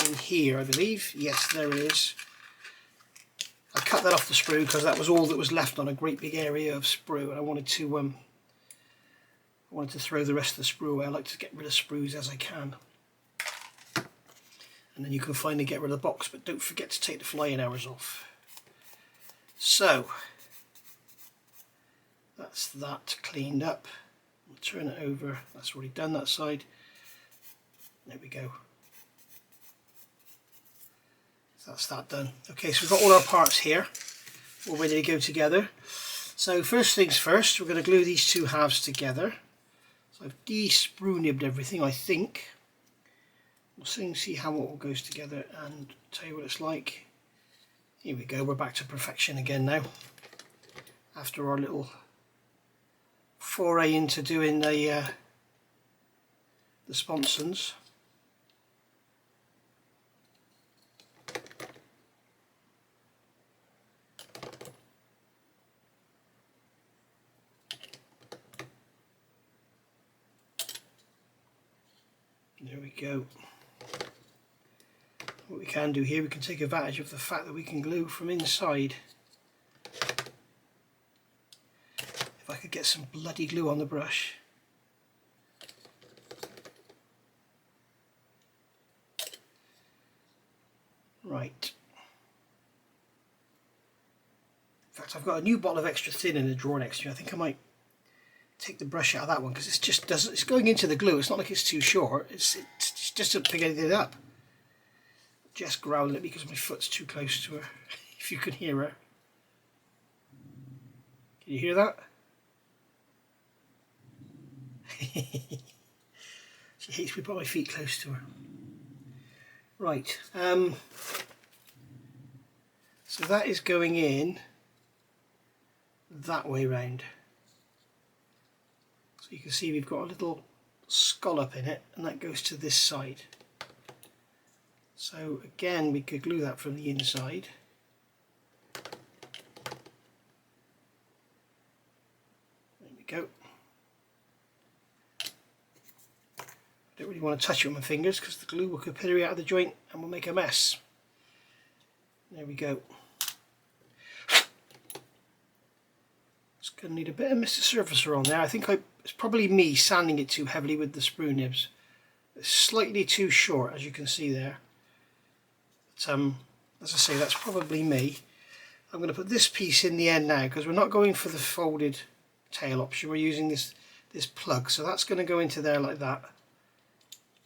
in here, I believe. Yes, there it is. I cut that off the sprue because that was all that was left on a great big area of sprue, and I wanted to throw the rest of the sprue away. I like to get rid of sprues as I can. And then you can finally get rid of the box, but don't forget to take the flying hours off. So that's that cleaned up. We'll turn it over. That's already done that side. There we go. That's that done. Okay, so we've got all our parts here, all ready to go together. So first things first, we're going to glue these two halves together. So I've de-sprue nibbed everything, I think. We'll soon see how it all goes together and tell you what it's like. Here we go, we're back to perfection again now, after our little foray into doing the sponsons. There we go. What we can do here, we can take advantage of the fact that we can glue from inside. If I could get some bloody glue on the brush. Right. In fact, I've got a new bottle of extra thin in the drawer next to me. I think I might take the brush out of that one because it's going into the glue. It's not like it's too short. It's just to pick anything up. Just growling at me because my foot's too close to her. If you can hear her. Can you hear that? She hates me put my feet close to her. Right. So that is going in that way round. So you can see we've got a little scallop in it, and that goes to this side. So again, we could glue that from the inside. There we go. I don't really want to touch it with my fingers because the glue will capillary out of the joint and will make a mess. There we go. It's going to need a bit of Mr. Surfacer on there. I think it's probably me sanding it too heavily with the sprue nibs. It's slightly too short, as you can see there. But, as I say, that's probably me. I'm going to put this piece in the end now because we're not going for the folded tail option. We're using this plug, so that's going to go into there like that.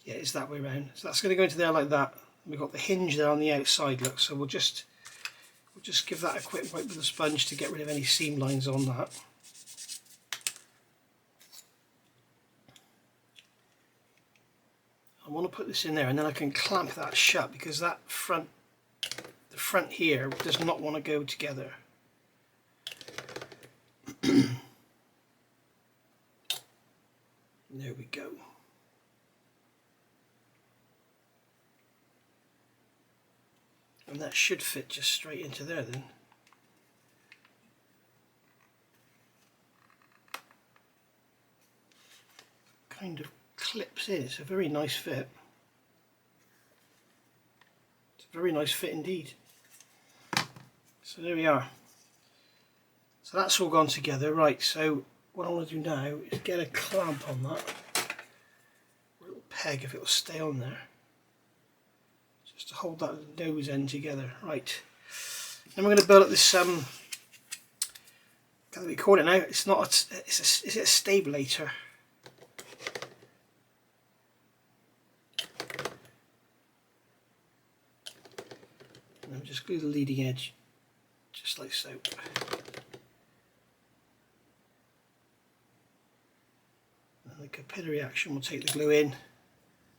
Yeah, it's that way around. So that's going to go into there like that. We've got the hinge there on the outside, look. So we'll just give that a quick wipe with a sponge to get rid of any seam lines on that. I want to put this in there and then I can clamp that shut because that the front here does not want to go together. There we go. And that should fit just straight into there then. Kind of clips in. It's a very nice fit. It's a very nice fit indeed. So there we are. So that's all gone together. Right, so what I want to do now is get a clamp on that. A little peg if it will stay on there. Just to hold that nose end together. Right. Then we're going to build up this what do we call it now? It's not is it a stabulator? And then just glue the leading edge just like so. And the capillary action will take the glue in.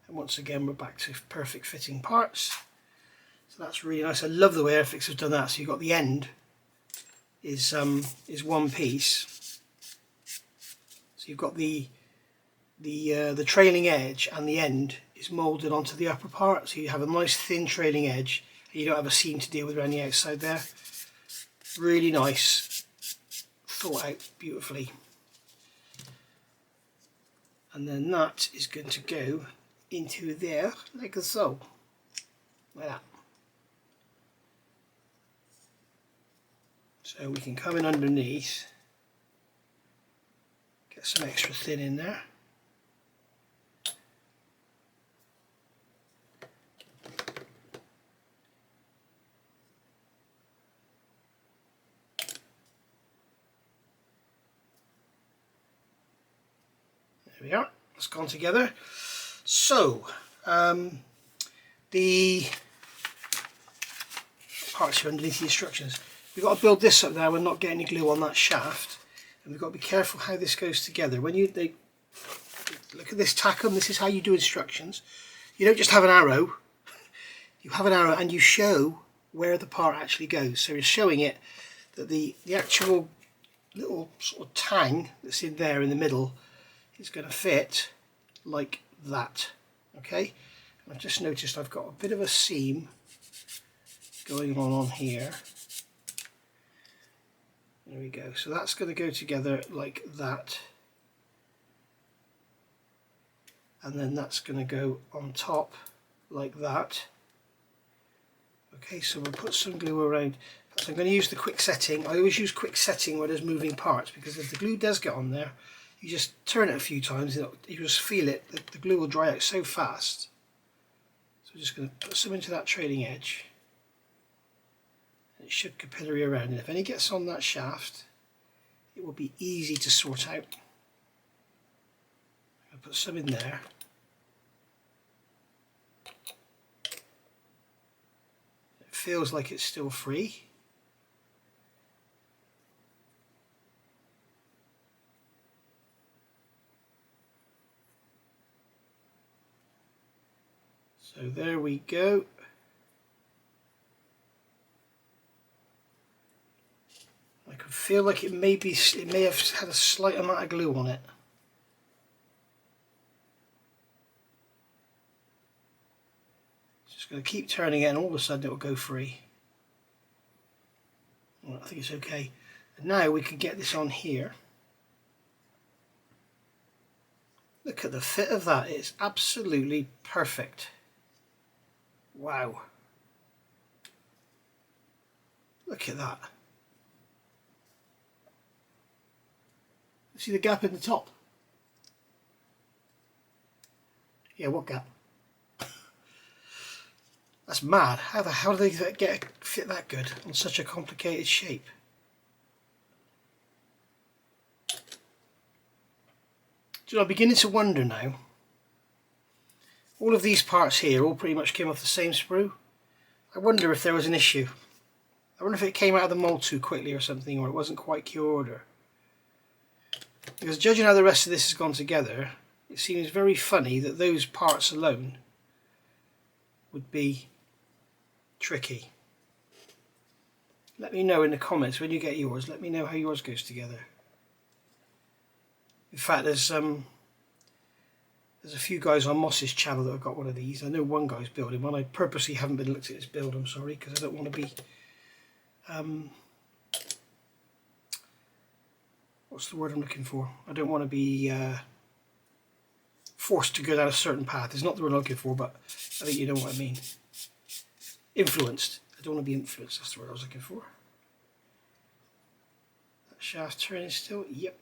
And once again we're back to perfect fitting parts. So that's really nice. I love the way Airfix has done that. So you've got the end is one piece. So you've got the trailing edge and the end is moulded onto the upper part. So you have a nice thin trailing edge and you don't have a seam to deal with around the outside there. Really nice. Thought out beautifully. And then that is going to go into there like so, like that. So we can come in underneath, get some extra thin in there. There we are, it's gone together. So, the parts here underneath the instructions. We've got to build this up there. We're not getting any glue on that shaft, and we've got to be careful how this goes together. When they look at this tackum, this is how you do instructions. You don't just have an arrow. You have an arrow and you show where the part actually goes. So you're showing it that the actual little sort of tang that's in there in the middle is going to fit like that. Okay, and I've just noticed I've got a bit of a seam going on here. There we go. So that's going to go together like that, and then that's going to go on top like that. Okay, so we'll put some glue around. So I'm going to use the quick setting. I always use quick setting where there's moving parts, because if the glue does get on there, you just turn it a few times and you just feel it, the glue will dry out so fast. So we're just going to put some into that trailing edge. It should capillary around, and if any gets on that shaft, it will be easy to sort out. I'll put some in there. It feels like it's still free. So there we go. I could feel like it may have had a slight amount of glue on it. Just going to keep turning it, and all of a sudden it will go free. Well, I think it's okay. And now we can get this on here. Look at the fit of that. It's absolutely perfect. Wow. Look at that. See the gap in the top? Yeah, what gap? That's mad. How do they fit that good on such a complicated shape? Do you know, I'm beginning to wonder now. All of these parts here all pretty much came off the same sprue. I wonder if there was an issue. I wonder if it came out of the mould too quickly or something, or it wasn't quite cured. Or... Because judging how the rest of this has gone together, it seems very funny that those parts alone would be tricky. Let me know in the comments when you get yours. Let me know how yours goes together. In fact, there's a few guys on Moss's channel that have got one of these. I know one guy's building one. I purposely haven't been looked at his build, I'm sorry, because I don't want to be what's the word I'm looking for? I don't want to be forced to go down a certain path. It's not the word I'm looking for, but I think you know what I mean. Influenced. I don't want to be influenced, that's the word I was looking for. That shaft turning still? Yep.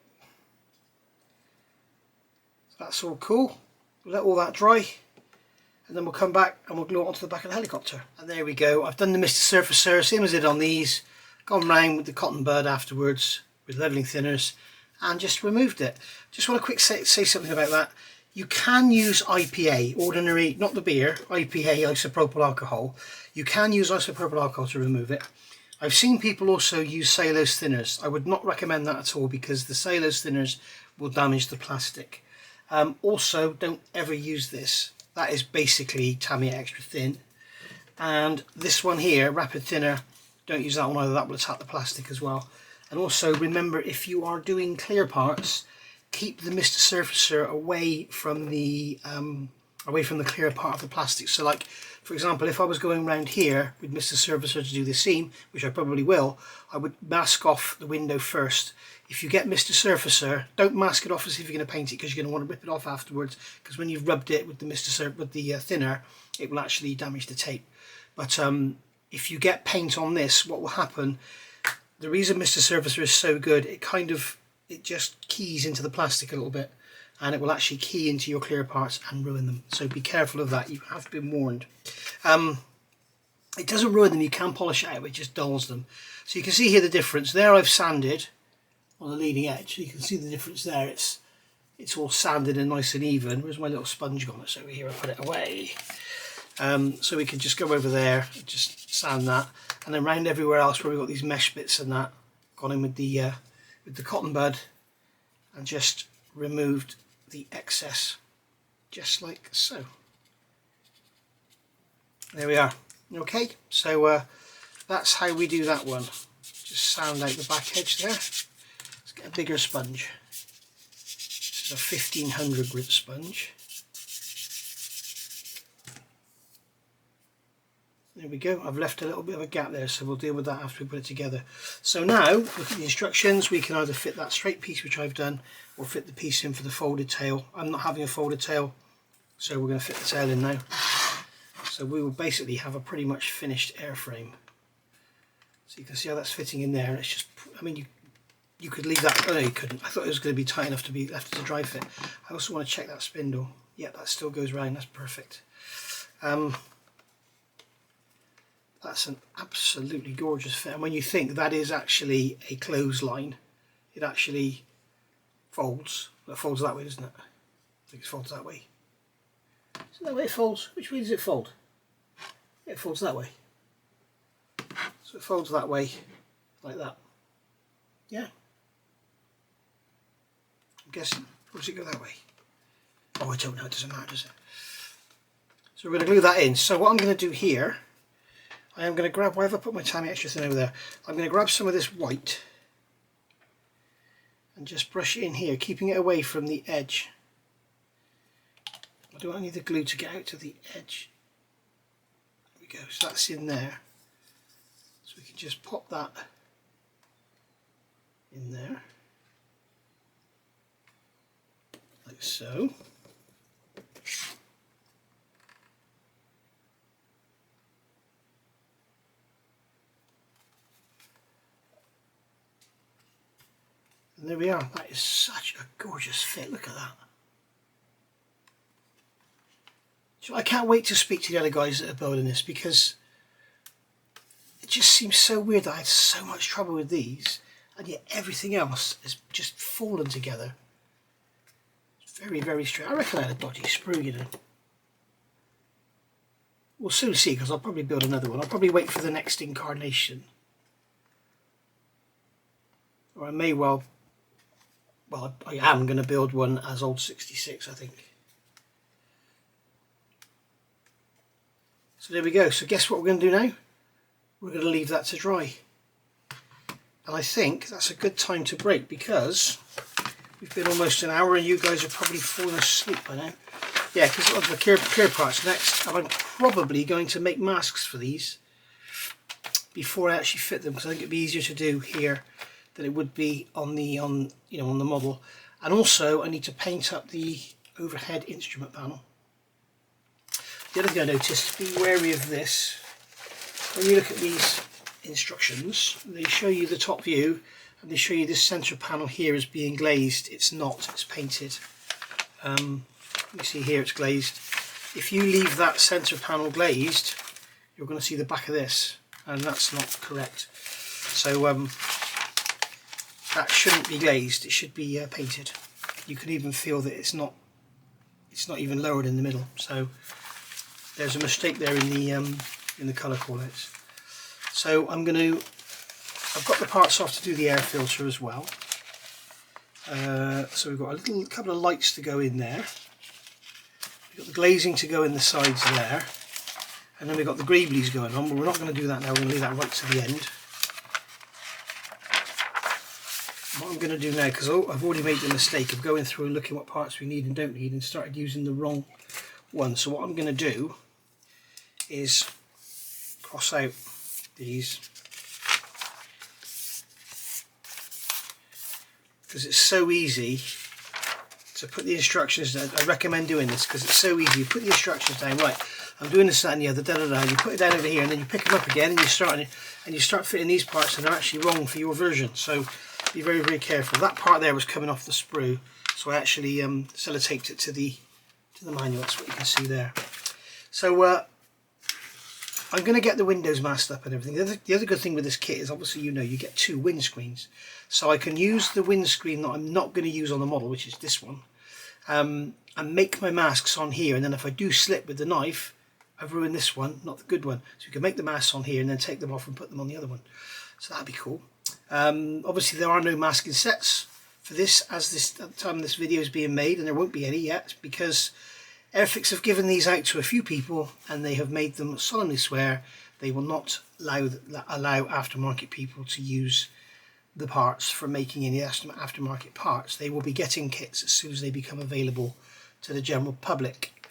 That's all cool. We'll let all that dry, and then we'll come back and we'll glue it onto the back of the helicopter. And there we go. I've done the Mr. Surfacer, same as I did on these. Gone round with the cotton bud afterwards with levelling thinners and just removed it. Just want to quick say something about that. You can use IPA, ordinary, not the beer, IPA, isopropyl alcohol. You can use isopropyl alcohol to remove it. I've seen people also use cellulose thinners. I would not recommend that at all because the cellulose thinners will damage the plastic. Also, don't ever use this. That is basically Tamiya Extra Thin. And this one here, Rapid Thinner, don't use that one either. That will attack the plastic as well. And also remember, if you are doing clear parts, keep the Mr. Surfacer away from the clear part of the plastic. So like, for example, if I was going around here with Mr. Surfacer to do the seam, which I probably will, I would mask off the window first. If you get Mr. Surfacer, don't mask it off as if you're going to paint it, because you're going to want to rip it off afterwards, because when you've rubbed it with the thinner, it will actually damage the tape. But if you get paint on this, what will happen, the reason Mr. Surfacer is so good, it just keys into the plastic a little bit, and it will actually key into your clear parts and ruin them. So be careful of that. You have been warned. It doesn't ruin them, you can polish it out, it just dulls them. So you can see here the difference. There I've sanded on the leading edge. You can see the difference there. It's all sanded and nice and even. Where's my little sponge gone? It's over here. I put it away. So we can just go over there and just sand that, and then round everywhere else where we've got these mesh bits and that, gone in with the cotton bud and just removed the excess, just like so. There we are. Okay, so that's how we do that one. Just sand out the back edge there. Let's get a bigger sponge. This is a 1500 grit sponge. There we go. I've left a little bit of a gap there, so we'll deal with that after we put it together. So now, look at the instructions. We can either fit that straight piece, which I've done, or fit the piece in for the folded tail. I'm not having a folded tail, so we're going to fit the tail in now. So we will basically have a pretty much finished airframe. So you can see how that's fitting in there. And it's just, I mean, you could leave that. Oh no, you couldn't. I thought it was going to be tight enough to be left as a dry fit. I also want to check that spindle. Yeah, that still goes round. That's perfect. That's an absolutely gorgeous fit, and when you think that is actually a clothesline, it actually folds. It folds that way, doesn't it? I think it folds that way. Is that way it folds? Which way does it fold? It folds that way. So it folds that way, like that. Yeah. I'm guessing. Or does it go that way? Oh, I don't know. It doesn't matter, does it? So we're going to glue that in. So what I'm going to do here, I am going to grab, why have I put my tiny extra thin over there? I'm going to grab some of this white and just brush it in here, keeping it away from the edge. I don't need the glue to get out to the edge. There we go, so that's in there. So we can just pop that in there, like so. And there we are. That is such a gorgeous fit. Look at that. So I can't wait to speak to the other guys that are building this, because it just seems so weird that I had so much trouble with these and yet everything else has just fallen together. It's very, very strange. I reckon I had a dodgy sprue, you know. We'll soon see, because I'll probably build another one. I'll probably wait for the next incarnation. Or I may well I am going to build one as old 66, I think. So there we go. So guess what we're going to do now? We're going to leave that to dry. And I think that's a good time to break, because we've been almost an hour and you guys are probably falling asleep by now. Yeah, because of the clear parts next, and I'm probably going to make masks for these before I actually fit them, because I think it'd be easier to do here than it would be on the model. And also I need to paint up the overhead instrument panel. The other thing I noticed, be wary of this. When you look at these instructions, they show you the top view and they show you this centre panel here as being glazed. It's not, it's painted. You see here it's glazed. If you leave that centre panel glazed, you're going to see the back of this, and that's not correct. So that shouldn't be glazed, it should be painted. You can even feel that it's not even lowered in the middle. So there's a mistake there in the colour callouts. So I've got the parts off to do the air filter as well. So we've got a couple of lights to go in there. We've got the glazing to go in the sides there, and then we've got the greeblies going on, but we're not going to do that now. We're going to leave that right to the end. What I'm going to do now, because I've already made the mistake of going through and looking what parts we need and don't need and started using the wrong one. So what I'm going to do is cross out these, because it's so easy to put the instructions down. I recommend doing this because it's so easy. You put the instructions down, right, I'm doing this, that and the other, and you put it down over here, and then you pick them up again and you start fitting these parts, and they're actually wrong for your version. So be very, very careful. That part there was coming off the sprue, so I actually sellotaped it to the manual. That's what you can see there. So I'm going to get the windows masked up and everything. The other good thing with this kit is, obviously, you get two windscreens. So I can use the windscreen that I'm not going to use on the model, which is this one, and make my masks on here. And then if I do slip with the knife, I've ruined this one, not the good one. So you can make the masks on here and then take them off and put them on the other one. So that'd be cool. Obviously there are no masking sets for this at the time this video is being made, and there won't be any yet, because Airfix have given these out to a few people and they have made them solemnly swear they will not allow aftermarket people to use the parts for making any aftermarket parts. They will be getting kits as soon as they become available to the general public,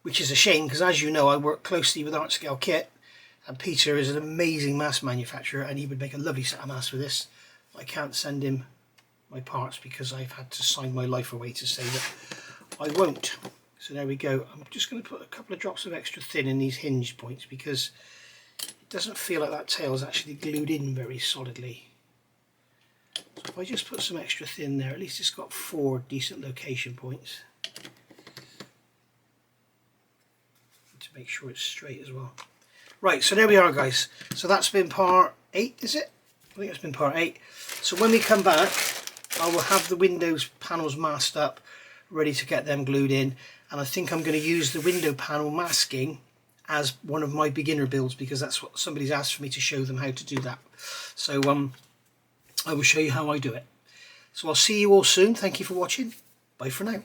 which is a shame, because as you know, I work closely with Art Scale Kit, and Peter is an amazing mask manufacturer and he would make a lovely set of masks for this. I can't send him my parts because I've had to sign my life away to say that I won't. So there we go. I'm just going to put a couple of drops of extra thin in these hinge points, because it doesn't feel like that tail is actually glued in very solidly. So if I just put some extra thin there, at least it's got 4 decent location points to make sure it's straight as well. Right, so there we are, guys. So that's been part 8, is it? I think it's been part 8. So when we come back, I will have the windows panels masked up, ready to get them glued in. And I think I'm going to use the window panel masking as one of my beginner builds, because that's what somebody's asked for me to show them how to do that. So I will show you how I do it. So I'll see you all soon. Thank you for watching. Bye for now.